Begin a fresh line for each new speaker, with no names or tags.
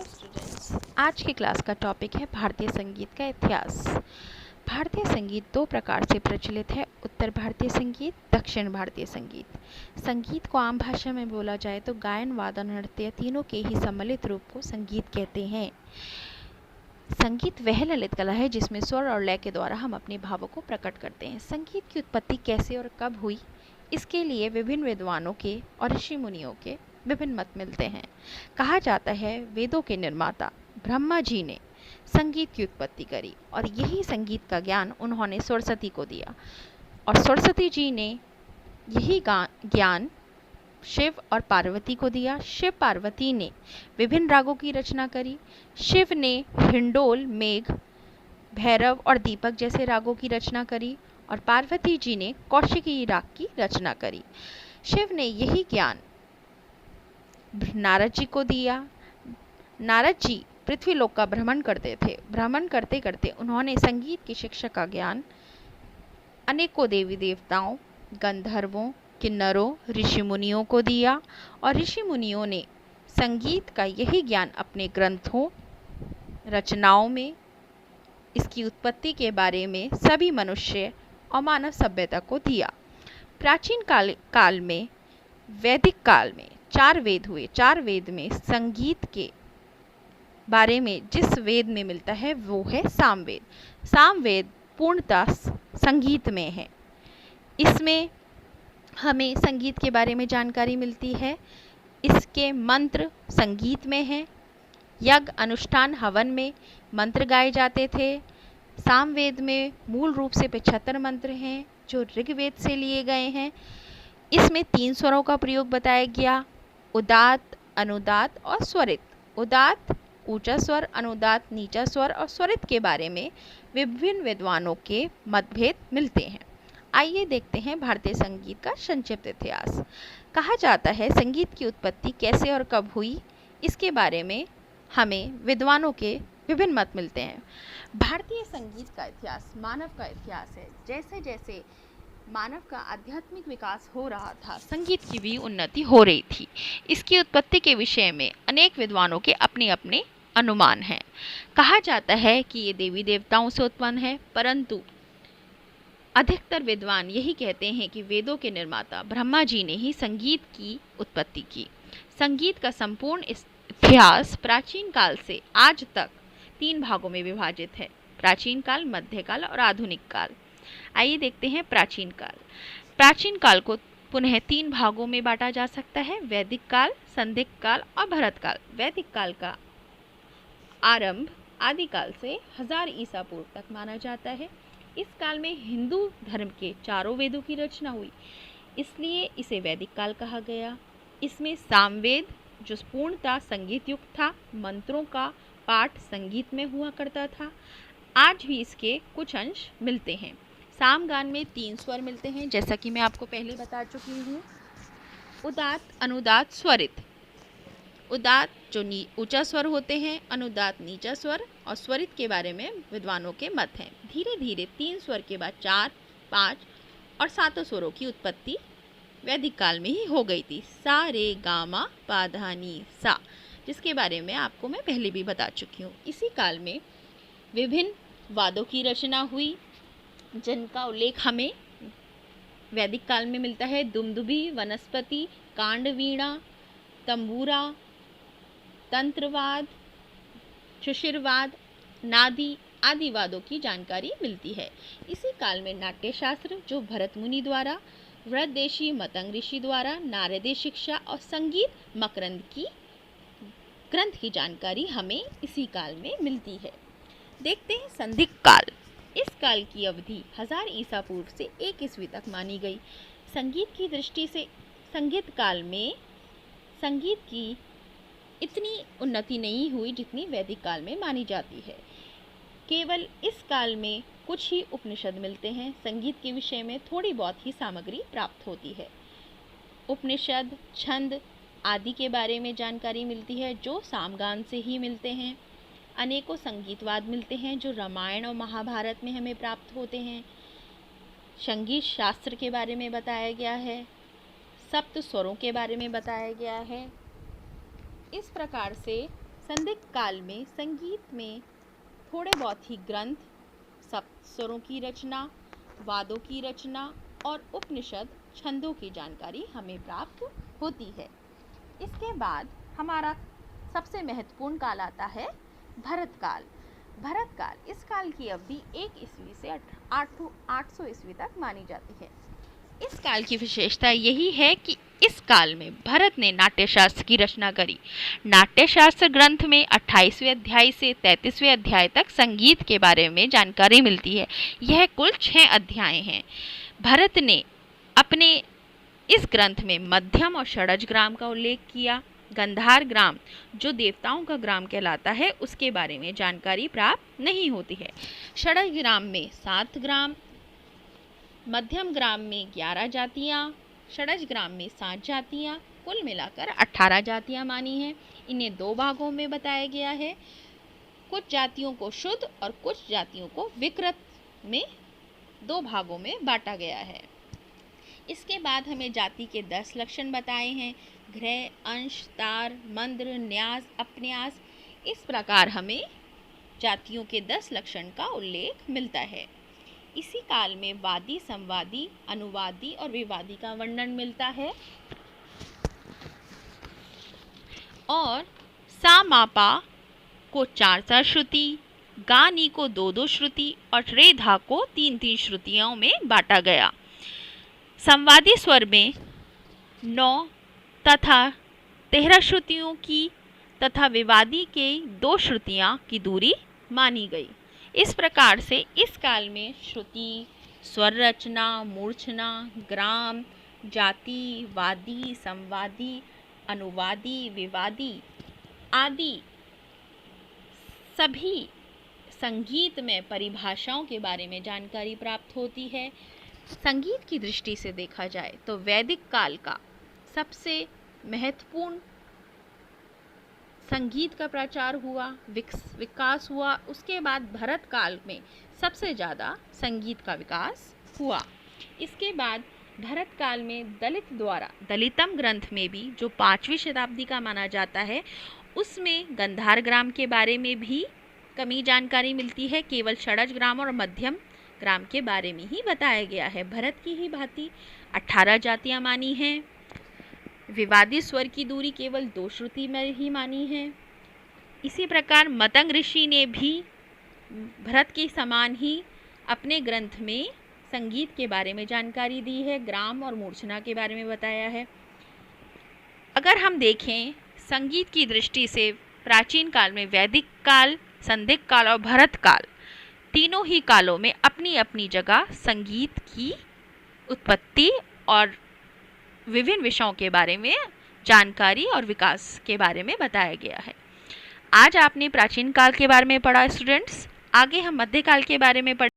Students, आज की class का टॉपिक है भारतीय संगीत का इतिहास। भारतीय संगीत दो प्रकार से प्रचलित है, उत्तर भारतीय संगीत, दक्षिण भारतीय संगीत। संगीत को आम भाषा में बोला जाए तो गायन, वादन, नृत्य तीनों के ही सम्मिलित रूप को संगीत कहते हैं। संगीत वह ललित कला है जिसमें स्वर और लय के द्वारा हम अपने भावों को प्रकट करते हैं। संगीत की उत्पत्ति कैसे और कब हुई, इसके लिए विभिन्न विद्वानों के और ऋषि मुनियों के विभिन्न मत मिलते हैं। कहा जाता है वेदों के निर्माता ब्रह्मा जी ने संगीत की उत्पत्ति करी और यही संगीत का ज्ञान उन्होंने सरस्वती को दिया और सरस्वती जी ने यही ज्ञान शिव और पार्वती को दिया। शिव पार्वती ने विभिन्न रागों की रचना करी। शिव ने हिंडोल, मेघ, भैरव और दीपक जैसे रागों की रचना करी और पार्वती जी ने कौशिकी राग की रचना करी। शिव ने यही ज्ञान नारद जी को दिया। नारद जी पृथ्वीलोक का भ्रमण करते थे। भ्रमण करते करते उन्होंने संगीत की शिक्षा का ज्ञान अनेकों देवी देवताओं, गंधर्वों, किन्नरों, ऋषि मुनियों को दिया और ऋषि मुनियों ने संगीत का यही ज्ञान अपने ग्रंथों, रचनाओं में इसकी उत्पत्ति के बारे में सभी मनुष्य और मानव सभ्यता को दिया। प्राचीन काल में, वैदिक काल में 4 वेद हुए। 4 वेद में संगीत के बारे में जिस वेद में मिलता है वो है सामवेद। सामवेद पूर्णतः संगीत में है। इसमें हमें संगीत के बारे में जानकारी मिलती है। इसके मंत्र संगीत में हैं। यज्ञ, अनुष्ठान, हवन में मंत्र गाए जाते थे। सामवेद में मूल रूप से 75 मंत्र हैं जो ऋग्वेद से लिए गए हैं। इसमें 3 स्वरों का प्रयोग बताया गया, उदात्त, अनुदात्त और स्वरित। उदात्त ऊंचा स्वर, अनुदात्त नीचा स्वर और स्वरित के बारे में विभिन्न विद्वानों के मतभेद मिलते हैं। आइए देखते हैं भारतीय संगीत का संक्षिप्त इतिहास। कहा जाता है संगीत की उत्पत्ति कैसे और कब हुई, इसके बारे में हमें विद्वानों के विभिन्न मत मिलते हैं। भारतीय संगीत का इतिहास मानव का इतिहास है। जैसे जैसे मानव का आध्यात्मिक विकास हो रहा था, संगीत की भी उन्नति हो रही थी। इसकी उत्पत्ति के विषय में अनेक विद्वानों के अपने अपने अनुमान हैं। कहा जाता है कि ये देवी देवताओं से उत्पन्न है, परंतु अधिकतर विद्वान यही कहते हैं कि वेदों के निर्माता ब्रह्मा जी ने ही संगीत की उत्पत्ति की। संगीत का संपूर्ण इतिहास प्राचीन काल से आज तक 3 भागों में विभाजित है, प्राचीन काल, मध्यकाल और आधुनिक काल। आइए देखते हैं प्राचीन काल। प्राचीन काल को पुनः 3 भागों में बांटा जा सकता है, वैदिक काल, संदिग्ध काल और भरत काल। वैदिक काल का आरंभ आदिकाल से 1000 ईसा पूर्व तक माना जाता है। इस काल में हिंदू धर्म के 4 वेदों की रचना हुई, इसलिए इसे वैदिक काल कहा गया। इसमें सामवेद जो पूर्णतः संगीत युक्त था, मंत्रों का पाठ संगीत में हुआ करता था। आज भी इसके कुछ अंश मिलते हैं। सामगान में 3 स्वर मिलते हैं, जैसा कि मैं आपको पहले बता चुकी हूँ, उदात्त, अनुदात्त, स्वरित। उदात्त जो ऊंचा स्वर होते हैं, अनुदात्त नीचा स्वर और स्वरित के बारे में विद्वानों के मत हैं। धीरे धीरे 3 स्वर के बाद 4, 5 और 7 स्वरों की उत्पत्ति वैदिक काल में ही हो गई थी। सा, रे, गा, मा, पा, धा, नी, सा, जिसके बारे में आपको मैं पहले भी बता चुकी हूँ। इसी काल में विभिन्न वाद्यों की रचना हुई, जिनका उल्लेख हमें वैदिक काल में मिलता है। दुमदुभी, वनस्पति, कांड वीणा, तंबूरा, तंत्रवाद, शिशिरवाद, नादी आदि वादों की जानकारी मिलती है। इसी काल में नाट्यशास्त्र जो भरत मुनि द्वारा, वृद्धदेशी मतंग ऋषि द्वारा नारदीय शिक्षा और संगीत मकरंद की ग्रंथ की जानकारी हमें इसी काल में मिलती है। देखते हैं संदिग्ध काल। इस काल की अवधि 1000 ईसा पूर्व से 1 ईस्वी तक मानी गई। संगीत की दृष्टि से संदिग्ध काल में संगीत की इतनी उन्नति नहीं हुई जितनी वैदिक काल में मानी जाती है। केवल इस काल में कुछ ही उपनिषद मिलते हैं। संगीत के विषय में थोड़ी बहुत ही सामग्री प्राप्त होती है। उपनिषद, छंद आदि के बारे में जानकारी मिलती है जो सामगान से ही मिलते हैं। अनेकों संगीतवाद मिलते हैं जो रामायण और महाभारत में हमें प्राप्त होते हैं। संगीत शास्त्र के बारे में बताया गया है। सप्त स्वरों के बारे में बताया गया है। इस प्रकार से संदिग्ध काल में संगीत में थोड़े बहुत ही ग्रंथ, सप्तस्वरों की रचना, वादों की रचना और उपनिषद छंदों की जानकारी हमें प्राप्त होती है। इसके बाद हमारा सबसे महत्वपूर्ण काल आता है भरत काल। भरत काल, इस काल की अवधि 1 ईस्वी से 800 ईस्वी तक मानी जाती है। इस काल की विशेषता यही है कि इस काल में भरत ने नाट्यशास्त्र की रचना करी। नाट्यशास्त्र ग्रंथ में 28वें अध्याय से 33वें अध्याय तक संगीत के बारे में जानकारी मिलती है। यह कुल 6 अध्याय हैं। भरत ने अपने इस ग्रंथ में मध्यम और षडज ग्राम का उल्लेख किया। गंधार ग्राम, जो देवताओं का ग्राम कहलाता है, उसके बारे में जानकारी प्राप्त नहीं होती है। षडज ग्राम में 7 ग्राम, मध्यम ग्राम में 11 जातियाँ, षडज ग्राम में 7 जातियाँ, कुल मिलाकर 18 जातियाँ मानी हैं। इन्हें 2 भागों में बताया गया है। कुछ जातियों को शुद्ध और कुछ जातियों को विकृत में 2 भागों में बांटा गया है। इसके बाद हमें जाति के 10 लक्षण बताए हैं: घ्रय, अंश, तार, मंद्र, न्यास, अपन्यास। इस प्रकार हमें जातियों के 10 लक्षण का उल्लेख मिलता है। इसी काल में वादी, संवादी, अनुवादी और विवादी का वर्णन मिलता है और सा मापा को 4 श्रुति, गानी को 2 श्रुति और रेधा को 3 श्रुतियों में बांटा गया। संवादी स्वर में 9 तथा 13 श्रुतियों की तथा विवादी के 2 श्रुतियां की दूरी मानी गई। इस प्रकार से इस काल में श्रुति, स्वर रचना, मूर्छना, ग्राम, जाति, वादी, संवादी, अनुवादी, विवादी आदि सभी संगीत में परिभाषाओं के बारे में जानकारी प्राप्त होती है। संगीत की दृष्टि से देखा जाए तो वैदिक काल का सबसे महत्वपूर्ण संगीत का प्रचार हुआ, विकास हुआ। उसके बाद भरत काल में सबसे ज़्यादा संगीत का विकास हुआ। इसके बाद भरत काल में दलित द्वारा दलितम ग्रंथ में भी, जो 5वीं शताब्दी का माना जाता है, उसमें गंधार ग्राम के बारे में भी कमी जानकारी मिलती है। केवल षडज ग्राम और मध्यम ग्राम के बारे में ही बताया गया है। भरत की ही भांति 18 जातियाँ मानी हैं। विवादी स्वर की दूरी केवल 2 श्रुति में ही मानी है। इसी प्रकार मतंग ऋषि ने भी भरत के समान ही अपने ग्रंथ में संगीत के बारे में जानकारी दी है, ग्राम और मूर्छना के बारे में बताया है। अगर हम देखें संगीत की दृष्टि से प्राचीन काल में वैदिक काल, संदिग्ध काल और भरत काल, तीनों ही कालों में अपनी अपनी जगह संगीत की उत्पत्ति और विभिन्न विषयों के बारे में जानकारी और विकास के बारे में बताया गया है। आज आपने प्राचीन काल के बारे में पढ़ा स्टूडेंट्स। आगे हम मध्यकाल के बारे में